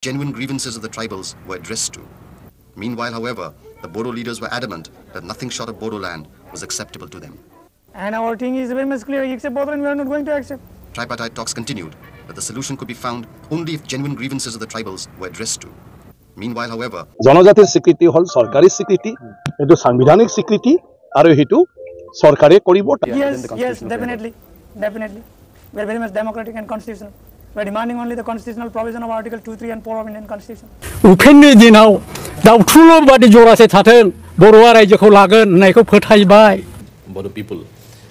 genuine grievances of the tribals were addressed to. Meanwhile, however, the Bodo leaders were adamant that nothing short of Bodo land was acceptable to them. And our thing is very much clear, except Bodo, we are not going to accept. Tripartite talks continued, but the solution could be found only if genuine grievances of the tribals were addressed to. Meanwhile, however, জনজাতিৰ স্বীকৃতি হল সরকারি স্বীকৃতি, এটো সাংবিধানিক স্বীকৃতি আৰু হেতু সরকারে কৰিব। Yes, definitely. We are very much democratic and constitutional. We are demanding only the constitutional provision of Article 2, 3 and 4 of Indian Constitution. उफेननि दिनाव दाउथुल बादि जरासे थाथों बर'आ रायजोखौ लागोन होननायखौ फोथायबाय। Bodo people,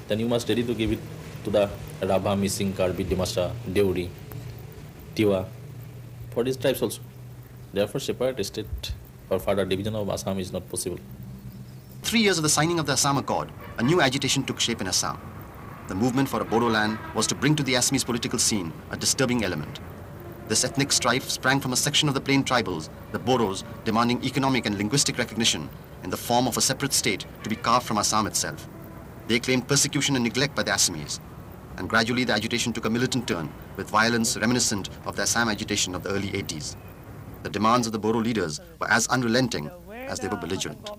then you must ready to give it to the Rabha, Missing, Karbi, Dimasa, Deuri, Tiwa, for these tribes also. Therefore, separate state or further division of Assam is not possible. 3 years of the signing of the Assam Accord, a new agitation took shape in Assam. The movement for a Bodo land was to bring to the Assamese political scene a disturbing element. This ethnic strife sprang from a section of the plain tribals, the Bodos, demanding economic and linguistic recognition in the form of a separate state to be carved from Assam itself. They claimed persecution and neglect by the Assamese, and gradually the agitation took a militant turn with violence reminiscent of the Assam agitation of the early 80s. The demands of the Bodo leaders were as unrelenting as they were belligerent.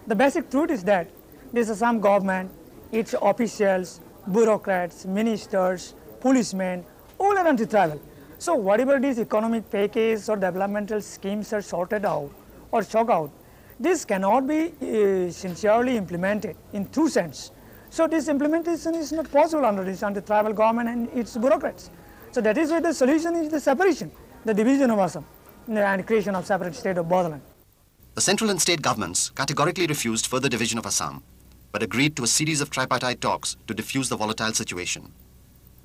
The basic truth is that this Assam government, its officials, bureaucrats, ministers, policemen, all are anti-tribal. So whatever these economic package or developmental schemes are sorted out or chalked out, this cannot be sincerely implemented in true sense. So this implementation is not possible under this anti-tribal government and its bureaucrats. So that is why the solution is the separation, the division of Assam and creation of separate state of Bodoland. The central and state governments categorically refused further division of Assam, but agreed to a series of tripartite talks to diffuse the volatile situation.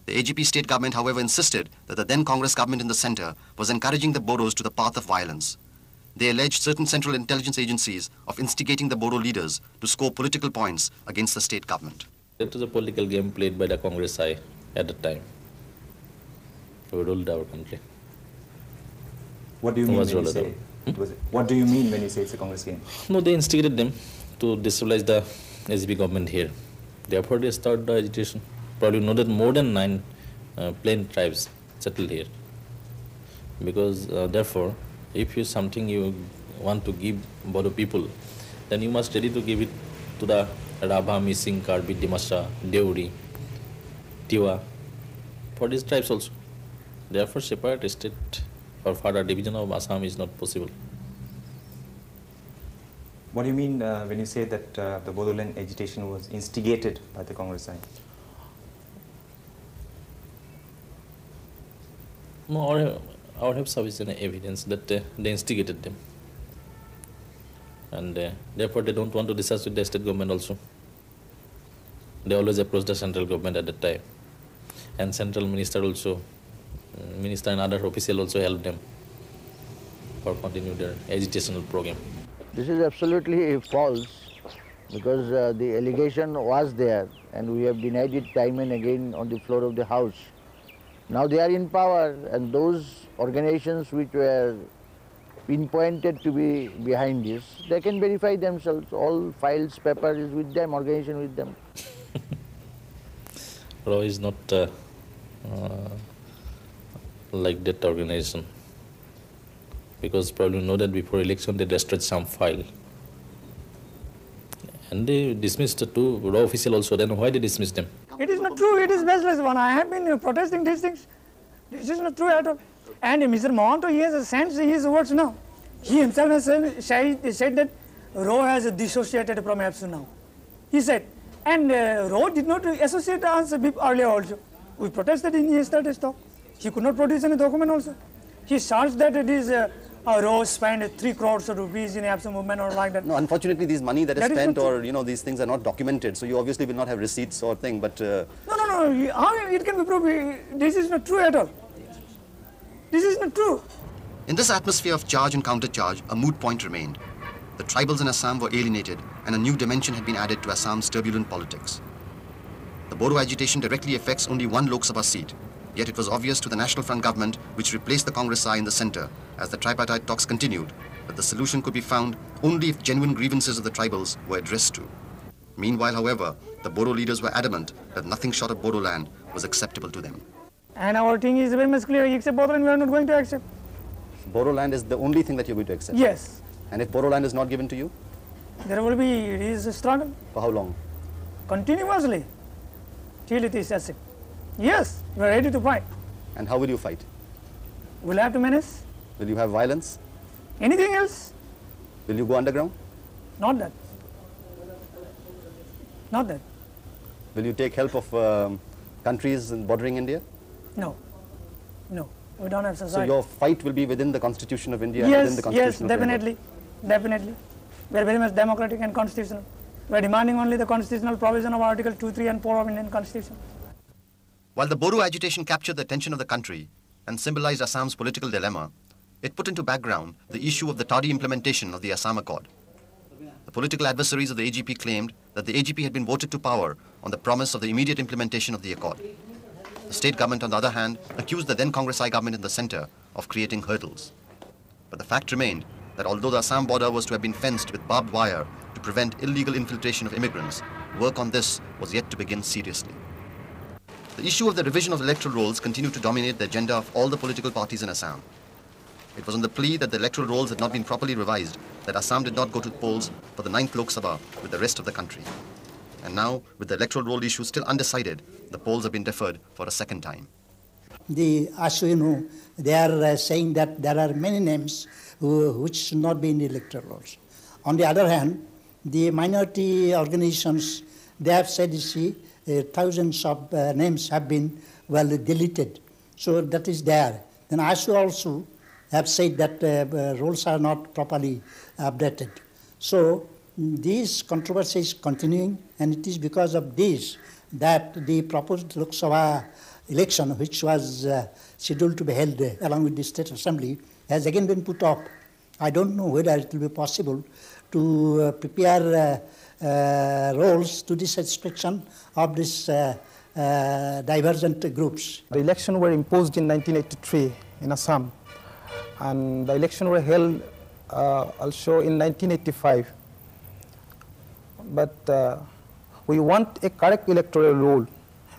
The AGP state government, however, insisted that the then Congress government in the centre was encouraging the Bodos to the path of violence. They alleged certain central intelligence agencies of instigating the Bodo leaders to score political points against the state government. That was a political game played by the Congress side at the time. We ruled our country. What do you mean when you say What do you mean when you say it's a Congress game? No, they instigated them to destabilize the SGP government here. Therefore, they started the agitation. Probably know that more than 9 plain tribes settled here. Because therefore, if you something you want to give Bodo people, then you must ready to give it to the Rabha, Missing, Karbi, Dimasa, Deuri, Tiwa, for these tribes also. Therefore, separate state or further division of Assam is not possible. What do you mean when you say that the Bodoland agitation was instigated by the Congress side? No, I have sufficient evidence that they instigated them. And therefore they don't want to discuss with the state government also. They always approach the central government at that time. And central minister also, minister and other officials also helped them for continue their agitational program. This is absolutely false because the allegation was there and we have denied it time and again on the floor of the House. Now they are in power and those organizations which were pinpointed to be behind this, they can verify themselves. All files, paper is with them, organization with them. RAW is not like that organization. Because probably know that before election they destroyed some file. And they dismissed the 2 RAW officials also. Then why they dismissed them? It is not true, it is baseless one. I have been protesting these things. This is not true at all. And Mr. Mohanto, he has sent his words now. He himself has said that RAW has dissociated from APSU now. He said, and RAW did not associate us earlier also. We protested in yesterday's talk. He could not produce any document also. He charged that it is RAW spent 3 crores of rupees in APSU movement or like that. No, unfortunately, these money that is spent or these things are not documented. So you obviously will not have receipts or thing. But no. How it can be proved? This is not true at all. This is not true. In this atmosphere of charge and countercharge, a moot point remained. The tribals in Assam were alienated, and a new dimension had been added to Assam's turbulent politics. The Bodo agitation directly affects only 1 Lok Sabha seat. Yet it was obvious to the National Front government, which replaced the Congress in the centre, as the tripartite talks continued, that the solution could be found only if genuine grievances of the tribals were addressed to. Meanwhile, however, the Bodo leaders were adamant that nothing short of Bodo land was acceptable to them. And our thing is very much clear, except Bodo land we are not going to accept. Bodoland is the only thing that you're going to accept? Yes. And if Bodoland is not given to you? There will be it is a struggle. For how long? Continuously. Till it is accepted. Yes, we are ready to fight. And how will you fight? We'll have to menace. Will you have violence? Anything else? Will you go underground? Not that. Not that. Will you take help of countries bordering India? No. No. We don't have So society. your fight will be within the Constitution of India and within the Yes, Constitution of definitely. Definitely. We are very much democratic and constitutional. We are demanding only the constitutional provision of Article 2, 3 and 4 of Indian Constitution. While the Bodo agitation captured the attention of the country and symbolized Assam's political dilemma, it put into background the issue of the tardy implementation of the Assam Accord. The political adversaries of the AGP claimed that the AGP had been voted to power on the promise of the immediate implementation of the accord. The state government, on the other hand, accused the then Congress I government in the centre of creating hurdles. But the fact remained that although the Assam border was to have been fenced with barbed wire to prevent illegal infiltration of immigrants, work on this was yet to begin seriously. The issue of the revision of electoral rolls continued to dominate the agenda of all the political parties in Assam. It was on the plea that the electoral rolls had not been properly revised that Assam did not go to the polls for the 9th Lok Sabha with the rest of the country. And now, with the electoral roll issue still undecided, the polls have been deferred for a second time. The ASU, they are saying that there are many names which should not be in the electoral rolls. On the other hand, the minority organizations, they have said, you see, thousands of names have been, deleted. So that is there. Then ASU also have said that rolls are not properly updated. So this controversy is continuing, and it is because of this that the proposed Lok Sabha election, which was scheduled to be held along with the State Assembly, has again been put off. I don't know whether it will be possible to prepare rolls to the satisfaction of these divergent groups. The elections were imposed in 1983 in Assam, and the elections were held also in 1985. But we want a correct electoral roll,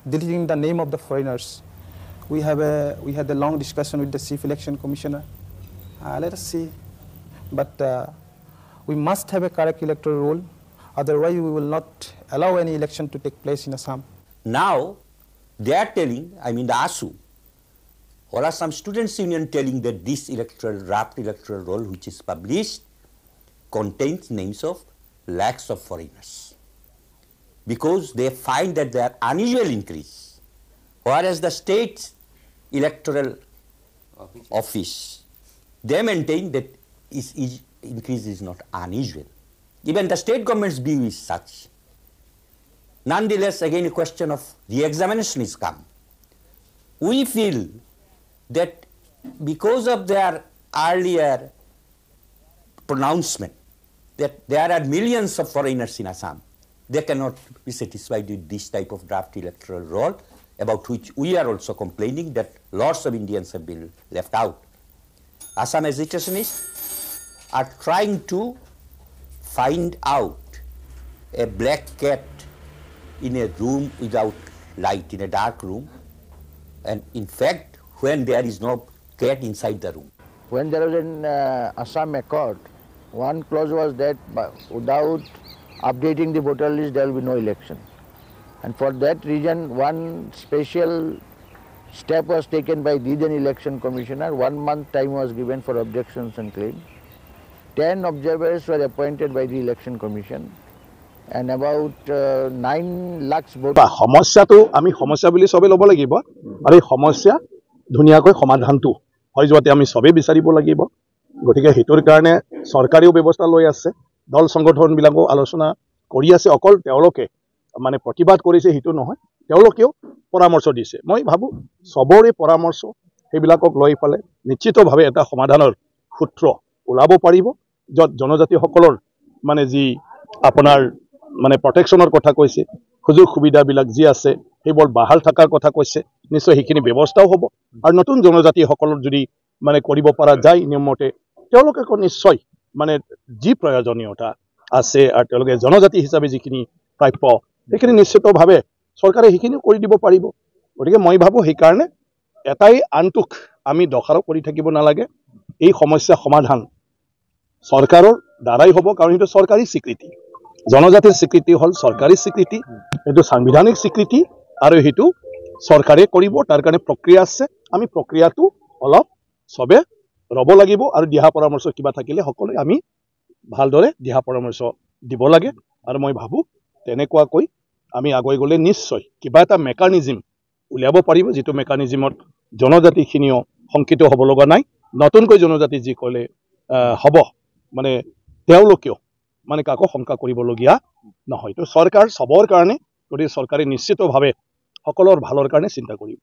deleting the name of the foreigners. We had a long discussion with the Chief Election Commissioner. Let us see. But we must have a correct electoral roll, otherwise we will not allow any election to take place in Assam. Now, they are telling, I mean the ASU, or Assam Students' Union telling that this draft electoral roll which is published contains names of lakhs of foreigners, because they find that there are unusual increase, whereas the state electoral office, they maintain that increase is not unusual. Even the state government's view is such. Nonetheless, again a question of re-examination is come. We feel that because of their earlier pronouncement that there are millions of foreigners in Assam, they cannot be satisfied with this type of draft electoral roll, about which we are also complaining that lots of Indians have been left out. Assam agitationists are trying to find out a black cat in a room without light, in a dark room, and in fact, when there is no cat inside the room. When there was an Assam Accord, one clause was that without updating the voter list, there will be no election. And for that reason, one special step was taken by the then election commissioner. 1 month time was given for objections and claims. 10 observers were appointed by the election commission, and about 9 lakhs voters. সমস্যাটো আমি সমস্যা বুলি সবে ল'ব লাগিব, আৰু এই সমস্যা ধুনীয়াকৈ সমাধানটো হৈ যোৱাতে আমি সবে বিচাৰিব লাগিব। গতিকে হেতুৰ কাৰণে চৰকাৰীও ব্যৱস্থা লৈ আছে, দল সংগঠনবিলাকো আলোচনা কৰি আছে। অকল তেওঁলোকে মানে প্ৰতিবাদ কৰিছে হেতু নহয়, তেওঁলোকেও পৰামৰ্শ দিছে। মই ভাবো সবৰে পৰামৰ্শ সেইবিলাকক লৈ পালে নিশ্চিতভাৱে এটা সমাধানৰ সূত্ৰ ওলাব পাৰিব, য'ত জনজাতিসকলৰ মানে যি আপোনাৰ মানে প্ৰটেকশ্যনৰ কথা কৈছে, সুযোগ সুবিধাবিলাক যি আছে সেইবোৰ বাহাল থকাৰ কথা কৈছে, নিশ্চয় সেইখিনি ব্যৱস্থাও হ'ব। আৰু নতুন জনজাতিসকলৰ যদি মানে কৰিব পৰা যায় নিয়মমতে, তেওঁলোকে নিশ্চয় মানে যি প্ৰয়োজনীয়তা আছে আৰু তেওঁলোকে জনজাতি হিচাপে যিখিনি প্ৰাপ্য সেইখিনি নিশ্চিতভাৱে চৰকাৰে সেইখিনি কৰি দিব পাৰিব। গতিকে মই ভাবোঁ সেইকাৰণে এটাই আনটোক আমি দোষাৰোপ কৰি থাকিব নালাগে। এই সমস্যা সমাধান চৰকাৰৰ দ্বাৰাই হ'ব, কাৰণ এইটো চৰকাৰী স্বীকৃতি। জনজাতিৰ স্বীকৃতি হ'ল চৰকাৰী স্বীকৃতি, এইটো সাংবিধানিক স্বীকৃতি, আৰু সেইটো চৰকাৰে কৰিব। তাৰ কাৰণে প্ৰক্ৰিয়া আছে, আমি প্ৰক্ৰিয়াটো অলপ চবে ৰ'ব লাগিব, আৰু দিহা পৰামৰ্শ কিবা থাকিলে সকলোৱে আমি ভালদৰে দিহা পৰামৰ্শ দিব লাগে। আৰু মই ভাবোঁ তেনেকুৱাকৈ আমি আগুৱাই গ'লে নিশ্চয় কিবা এটা মেকানিজিম উলিয়াব পাৰিব, যিটো মেকানিজিমত জনজাতিখিনিও শংকিত হ'ব লগা নাই। নতুনকৈ জনজাতি যি ক'লে হ'ব, মানে তেওঁলোকেও মানে কাকো শংকা কৰিবলগীয়া নহয়। তো চৰকাৰ চবৰ কাৰণে, গতিকে চৰকাৰে নিশ্চিতভাৱে সকলৰ ভালৰ কাৰণে চিন্তা কৰিব।